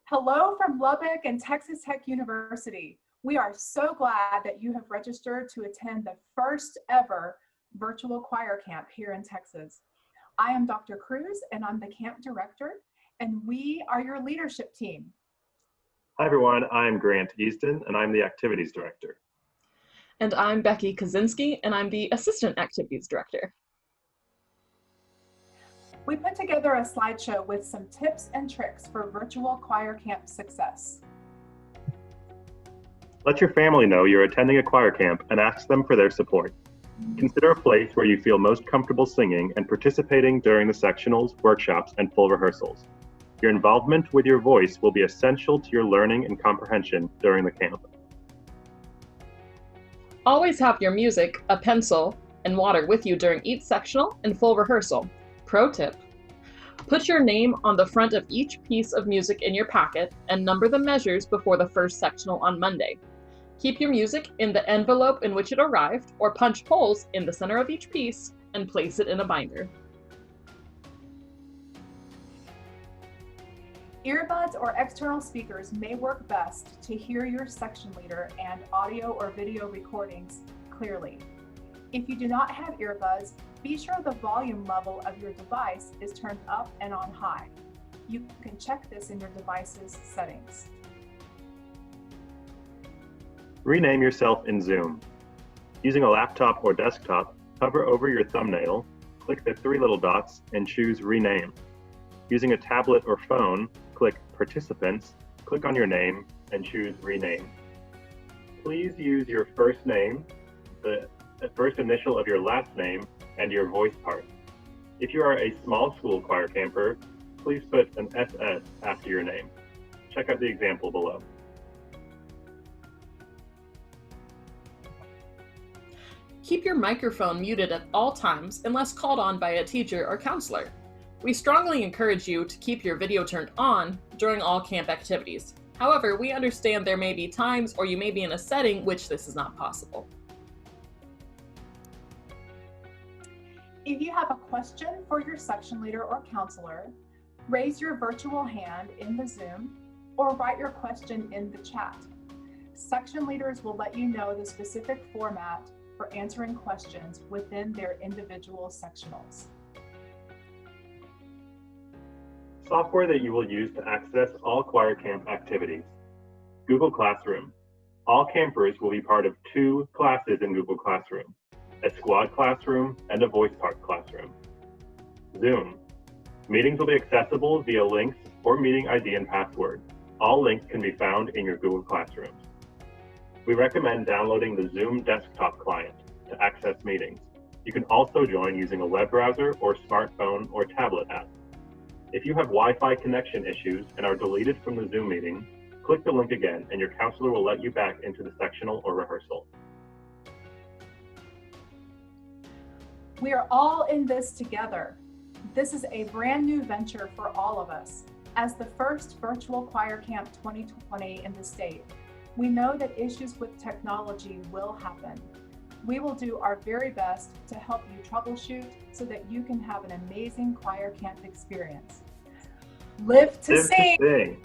Hello from Lubbock and Texas Tech University. We are so glad that you have registered to attend the first ever virtual choir camp here in Texas. I am Dr. Cruz and I'm the camp director, and we are your leadership team. Hi everyone, I'm Grant Easton and I'm the activities director. And I'm Becky Kaczynski and I'm the assistant activities director. We put together a slideshow with some tips and tricks for virtual choir camp success. Let your family know you're attending a choir camp and ask them for their support. Consider a place where you feel most comfortable singing and participating during the sectionals, workshops, and full rehearsals. Your involvement with your voice will be essential to your learning and comprehension during the camp. Always have your music, a pencil, and water with you during each sectional and full rehearsal. Pro tip: put your name on the front of each piece of music in your packet and number the measures before the first sectional on Monday. Keep your music in the envelope in which it arrived, or punch holes in the center of each piece and place it in a binder. Earbuds or external speakers may work best to hear your section leader and audio or video recordings clearly. If you do not have earbuds, be sure the volume level of your device is turned up and on high. You can check this in your device's settings. Rename yourself in Zoom. Using a laptop or desktop, hover over your thumbnail, click the three little dots, and choose Rename. Using a tablet or phone, click Participants, click on your name, and choose Rename. Please use your first name, the first initial of your last name, and your voice part. If you are a small school choir camper, please put an SS after your name. Check out the example below. Keep your microphone muted at all times unless called on by a teacher or counselor. We strongly encourage you to keep your video turned on during all camp activities. However, we understand there may be times or you may be in a setting which this is not possible. If you have a question for your section leader or counselor, raise your virtual hand in the Zoom or write your question in the chat. Section leaders will let you know the specific format for answering questions within their individual sectionals. Software that you will use to access all choir camp activities. Google Classroom. All campers will be part of two classes in Google Classroom: a squad classroom and a voice part classroom. Zoom. Meetings will be accessible via links or meeting ID and password. All links can be found in your Google Classrooms. We recommend downloading the Zoom desktop client to access meetings. You can also join using a web browser or smartphone or tablet app. If you have Wi-Fi connection issues and are deleted from the Zoom meeting, click the link again and your counselor will let you back into the sectional or rehearsal. We are all in this together. This is a brand new venture for all of us. As the first virtual choir camp 2020 in the state, we know that issues with technology will happen. We will do our very best to help you troubleshoot so that you can have an amazing choir camp experience. Live to sing!